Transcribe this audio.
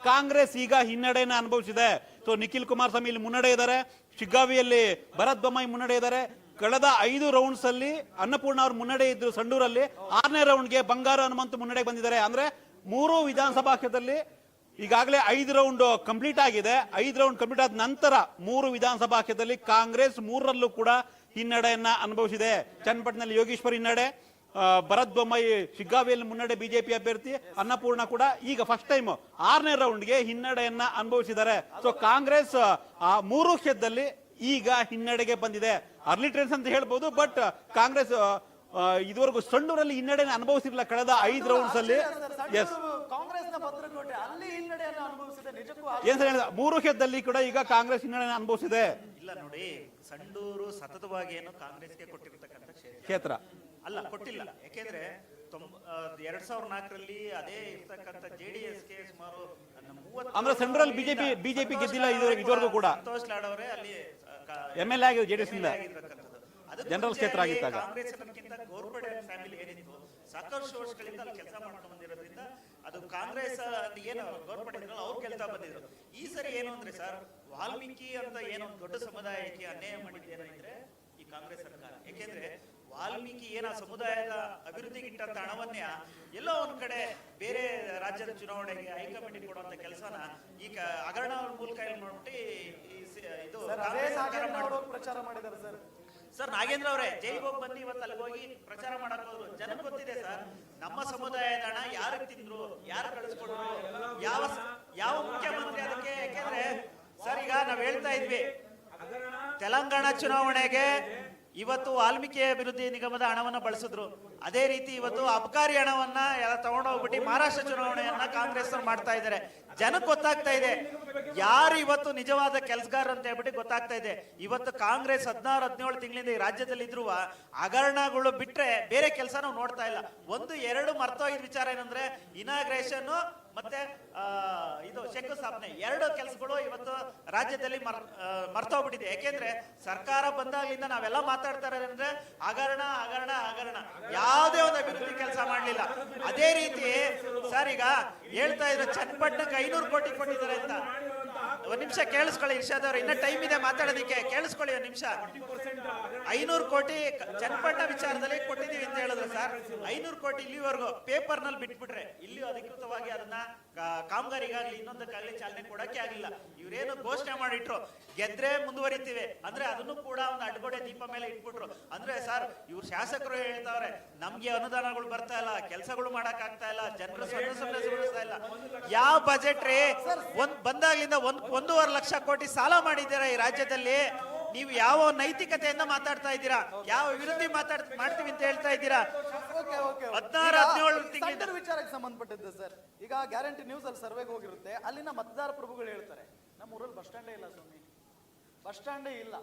ಕಾಂಗ್ರೆಸ್ ಈಗ ಹಿನ್ನಡೆಯನ್ನ ಅನುಭವಿಸಿದೆ. ಸೊ ನಿಖಿಲ್ ಕುಮಾರಸ್ವಾಮಿ ಇಲ್ಲಿ ಮುನ್ನಡೆ ಇದ್ದಾರೆ, ಶಿಗ್ಗಾವಿಯಲ್ಲಿ ಭರತ್ ಬೊಮ್ಮಾಯಿ ಮುನ್ನಡೆ ಇದ್ದಾರೆ. ಕಳೆದ 5 ರೌಂಡ್ಸ್ ಅಲ್ಲಿ ಅನ್ನಪೂರ್ಣ ಅವರು ಮುನ್ನಡೆ ಇದ್ರು ಸಂಡೂರಲ್ಲಿ. 6ನೇ ರೌಂಡ್ಗೆ ಬಂಗಾರ ಹನುಮಂತ್ ಮುನ್ನಡೆ ಬಂದಿದ್ದಾರೆ. ಅಂದ್ರೆ 3 ವಿಧಾನಸಭಾ ಕ್ಷೇತ್ರದಲ್ಲಿ ಈಗಾಗಲೇ 5 ರೌಂಡ್ ಕಂಪ್ಲೀಟ್ ಆಗಿದೆ. 5 ರೌಂಡ್ ಕಂಪ್ಲೀಟ್ ಆದ ನಂತರ 3 ವಿಧಾನಸಭಾ ಕ್ಷೇತ್ರದಲ್ಲಿ ಕಾಂಗ್ರೆಸ್ 3ರಲ್ಲೂ ಕೂಡ ಹಿನ್ನಡೆಯನ್ನ ಅನುಭವಿಸಿದೆ. ಚನ್ನಪಟ್ಟಣದಲ್ಲಿ ಯೋಗೇಶ್ವರ್ ಹಿನ್ನಡೆ, ಭರತ್ ಬೊಮ್ಮಾಯಿ ಶಿಗ್ಗಾವಿಯಲ್ಲಿ ಮುನ್ನಡೆ ಬಿಜೆಪಿ ಅಭ್ಯರ್ಥಿ, ಅನ್ನಪೂರ್ಣ ಕೂಡ ಈಗ ಫಸ್ಟ್ ಟೈಮ್ 6ನೇ ರೌಂಡ್ಗೆ ಹಿನ್ನಡೆಯನ್ನ ಅನುಭವಿಸಿದ್ದಾರೆ. ಸೊ ಕಾಂಗ್ರೆಸ್ ಆ 3 ಕ್ಷೇತ್ರದಲ್ಲಿ ಈಗ ಹಿನ್ನಡೆಗೆ ಬಂದಿದೆ. ಅರ್ಲಿ ಟ್ರೆಂಡ್ಸ್ ಅಂತ ಹೇಳ್ಬೋದು. ಬಟ್ ಕಾಂಗ್ರೆಸ್ ಇದುವರೆಗೂ ಸಂಡೂರಲ್ಲಿ ಹಿನ್ನಡೆಯನ್ನು ಅನುಭವಿಸಿರಲಿಲ್ಲ ಕಳೆದ 5 ರೌಂಡ್ಸ್ ಅಲ್ಲಿ. ಎಸ್, ಕಾಂಗ್ರೆಸ್ನ ಭದ್ರಕೋಟೆ ಅಲ್ಲಿ ಹಿನ್ನಡೆಯನ್ನು ಅನುಭವಿಸಿದೆ. ನಿಜಕ್ಕೂ ಏನ್ ಸರ್ ಹೇಳಿದ 3 ಕ್ಷೇತ್ರದಲ್ಲಿ ಕೂಡ ಈಗ ಕಾಂಗ್ರೆಸ್ ಹಿನ್ನಡೆಯನ್ನು ಅನುಭವಿಸಿದೆ. ಇಲ್ಲ ನೋಡಿ, ಸಂಡೂರು ಸತತವಾಗಿ ಏನು ಕಾಂಗ್ರೆಸ್ಗೆ ಕೊಟ್ಟಿರ್ತಕ್ಕಂಥ ಕ್ಷೇತ್ರ ಅಲ್ಲ, ಕೊಟ್ಟಿಲ್ಲ. ಯಾಕೆಂದ್ರೆ 2004ರಲ್ಲಿ ಅದೇ ಇರ್ತಕ್ಕಂಥ ಜೆಡಿಎಸ್ಗೆ ಸುಮಾರು 30 ಅಂದ್ರೆ ಸೆಂಟ್ರಲ್ ಬಿಜೆಪಿ ಗೆದ್ದಿಲ್ಲ ಇದುವರೆಗೂ ಕೂಡ. ಸಂತೋಷ್ ಲಾಡ್ ಅವರೇ ಅಲ್ಲಿ MLA ಆಗಿದೆ ಜೆಡಿಎಸ್ ಇಂದ, ಜನರಲ್ ಕ್ಷೇತ್ರ ಆಗಿದ್ದಾಗ. ಕಾಂಗ್ರೆಸ್ ಗೋರ್ಪಡೆ ಫ್ಯಾಮಿಲಿ ಏನಿತ್ತು ಸಾಕಷ್ಟು ವರ್ಷಗಳಿಂದ ಅಲ್ಲಿ ಕೆಲಸ ಮಾಡ್ಕೊಂಡು ಬಂದಿರೋದ್ರಿಂದ ಅದು ಕಾಂಗ್ರೆಸ್ ಏನು ಗೋರ್ಪಡೆ ಅವ್ರು ಗೆಲ್ತಾ ಬಂದಿದ್ರು. ಈ ಸರಿ ಏನು ಅಂದ್ರೆ ಸರ್, ವಾಲ್ಮೀಕಿ ಅಂತ ಏನೋ ದೊಡ್ಡ ಸಮುದಾಯಕ್ಕೆ ಅನ್ಯಾಯ ಮಾಡಿದ್ದೇನೋ ಇದ್ರೆ ಈ ಕಾಂಗ್ರೆಸ್ ಸರ್ಕಾರ. ಯಾಕೆಂದ್ರೆ ವಾಲ್ಮೀಕಿ ಏನ ಸಮುದಾಯದ ಅಭಿವೃದ್ಧಿಗಿಟ್ಟಂತ ಹಣವನ್ನೇ ಎಲ್ಲೋ ಒಂದ್ ಕಡೆ ಬೇರೆ ರಾಜ್ಯದ ಚುನಾವಣೆಗೆ ಹೈಕಮಾಂಡ್ ಕೊಡುವಂತ ಕೆಲಸನ ಈಗ ಹಗರಣ ಮೂಲಕ ಮಾಡ್ಬಿಟ್ಟು ಇದು ಪ್ರಚಾರ ಮಾಡಿದ್ದಾರೆ ಸರ್. ಸರ್ ನಾಗೇಂದ್ರ ಅವರೇ ಜೈಲಿಗೆ ಹೋಗಿ ಬಂದು ಇವತ್ತು ಅಲ್ಲಿಗೆ ಹೋಗಿ ಪ್ರಚಾರ ಮಾಡಕ್ ಹೋದ್ರು. ಜನಕ್ಕೆ ಗೊತ್ತಿದೆ ಸರ್, ನಮ್ಮ ಸಮುದಾಯದ ಹಣ ಯಾರು ತಿಂದ್ರು, ಯಾರು ಕಳಿಸ್ಕೊಟ್ರು, ಯಾವ ಮುಖ್ಯಮಂತ್ರಿ ಅದಕ್ಕೆ. ಯಾಕೆಂದ್ರೆ ಸರ್ ಈಗ ನಾವ್ ಹೇಳ್ತಾ ಇದ್ವಿ, ತೆಲಂಗಾಣ ಚುನಾವಣೆಗೆ ಇವತ್ತು ವಾಲ್ಮೀಕಿ ಅಭಿವೃದ್ಧಿ ನಿಗಮದ ಹಣವನ್ನ ಬಳಸಿದ್ರು. ಅದೇ ರೀತಿ ಇವತ್ತು ಅಬಕಾರಿ ಹಣವನ್ನ ಎಲ್ಲ ತಗೊಂಡೋಗ್ಬಿಟ್ಟು ಮಹಾರಾಷ್ಟ್ರ ಚುನಾವಣೆಯನ್ನ ಕಾಂಗ್ರೆಸ್ ಮಾಡ್ತಾ ಇದ್ದಾರೆ. ಜನಕ್ಕೆ ಗೊತ್ತಾಗ್ತಾ ಇದೆ ಯಾರು ಇವತ್ತು ನಿಜವಾದ ಕೆಲಸಗಾರ ಅಂತ ಹೇಳ್ಬಿಟ್ಟು ಗೊತ್ತಾಗ್ತಾ ಇದೆ. ಇವತ್ತು ಕಾಂಗ್ರೆಸ್ 16-17 ತಿಂಗಳಿಂದ ಈ ರಾಜ್ಯದಲ್ಲಿ ಇದ್ರು ಹಗರಣಗಳು ಬಿಟ್ರೆ ಬೇರೆ ಕೆಲಸ ನಾವು ನೋಡ್ತಾ ಇಲ್ಲ. 1-2 ಮರ್ತೋಗಿದ ವಿಚಾರ ಏನಂದ್ರೆ ಇನಾಗ್ರೇಷನ್ ಮತ್ತೆ ಇದು ಶಂಕುಸ್ಥಾಪನೆ, 2 ಕೆಲಸಗಳು ಇವತ್ತು ರಾಜ್ಯದಲ್ಲಿ ಮರ್ತೋಗ್ಬಿಟ್ಟಿದೆ. ಯಾಕೆಂದ್ರೆ ಸರ್ಕಾರ ಬಂದಾಗಲಿಂದ ನಾವೆಲ್ಲ ಮಾತಾಡ್ತಾ ಇರೋದಂದ್ರೆ ಹಗರಣ ಹಗರಣ ಹಗರಣ, ಯಾವುದೇ ಒಂದು ಅಭಿವೃದ್ಧಿ ಕೆಲಸ ಮಾಡ್ಲಿಲ್ಲ. ಅದೇ ರೀತಿ ಸರ್ ಈಗ ಹೇಳ್ತಾ ಇದ್ರೆ ಚನ್ನಪಟ್ಟಣಕ್ಕೆ 500 ಕೋಟಿ ಕೊಟ್ಟಿದ್ದಾರೆ ಅಂತ. ಒಂದ್ ನಿಮಿಷ ಕೇಳಿಸ್ಕೊಳ್ಳಿ ಇರ್ಷಾದ್ ಅವ್ರು, ಇನ್ನ ಟೈಮ್ ಇದೆ ಮಾತಾಡೋದಕ್ಕೆ, ಕೇಳಿಸ್ಕೊಳ್ಳಿ ಒಂದ್ ನಿಮಿಷ. 500 ಕೋಟಿ ಚನ್ನಪಟ್ಟಣ ವಿಚಾರದಲ್ಲಿ ಕೊಟ್ಟಿದೀವಿ ಅಂತ ಹೇಳಿದ್ರು ಸರ್. 500 ಕೋಟಿ ಇಲ್ಲಿವರೆಗೂ ಪೇಪರ್ ನಲ್ಲಿ ಬಿಟ್ಬಿಟ್ರೆ ಇಲ್ಲಿ ಅಧಿಕೃತವಾಗಿ ಅದನ್ನ ಕಾಮಗಾರಿಗಾಗ್ಲಿ ಇನ್ನೊಂದಕ್ಕಾಗ್ಲಿ ಚಾಲನೆ ಕೊಡಕ್ಕೆ ಆಗಿಲ್ಲ. ಇವ್ರೇನು ಘೋಷಣೆ ಮಾಡಿಟ್ರು ಗೆದ್ರೆ ಮುಂದುವರಿತೀವಿ ಅಂದ್ರೆ ಅದನ್ನು ಕೂಡ ಒಂದು ಅಡ್ಗೋಡೆ ದೀಪ ಮೇಲೆ ಇಟ್ಬಿಟ್ರು. ಅಂದ್ರೆ ಸರ್ ಇವ್ರು ಶಾಸಕರು ಹೇಳ್ತಾವ್ರೆ ನಮ್ಗೆ ಅನುದಾನಗಳು ಬರ್ತಾ ಇಲ್ಲ, ಕೆಲಸಗಳು ಮಾಡಕ್ ಆಗ್ತಾ ಇಲ್ಲ, ಜನರು ಸುಳಿಸ್ತಾ ಇಲ್ಲ. ಯಾವ ಬಜೆಟ್ ರೀ ಬಂದಾಗ್ಲಿಂದ 1.5 ಲಕ್ಷ ಕೋಟಿ ಸಾಲ ಮಾಡಿದ್ದೀರಾ ಈ ರಾಜ್ಯದಲ್ಲಿ? ನೀವು ಯಾವ ನೈತಿಕತೆಯಿಂದ ಮಾತಾಡ್ತಾ ಇದ್ದೀರಾ? ಯಾವ ಅಭಿವೃದ್ಧಿ ಮಾಡ್ತೀವಿ ಅಂತ ಹೇಳ್ತಾ ಇದ್ದೀರಾ? 16-17 ತಿಂಗಳ ವಿಚಾರಕ್ಕೆ ಸಂಬಂಧಪಟ್ಟಿದ್ದು ಸರ್. ಈಗ ಗ್ಯಾರಂಟಿ ನ್ಯೂಸ್ ಅಲ್ಲಿ ಸರ್ವೆಗೆ ಹೋಗಿರುತ್ತೆ, ಅಲ್ಲಿನ ಮತದಾರ ಪ್ರಭುಗಳು ಹೇಳ್ತಾರೆ ನಮ್ಮ ಊರಲ್ಲಿ ಬಸ್ ಸ್ಟ್ಯಾಂಡೇ ಇಲ್ಲ ಸ್ವಾಮಿ, ಬಸ್ ಸ್ಟ್ಯಾಂಡೇ ಇಲ್ಲ.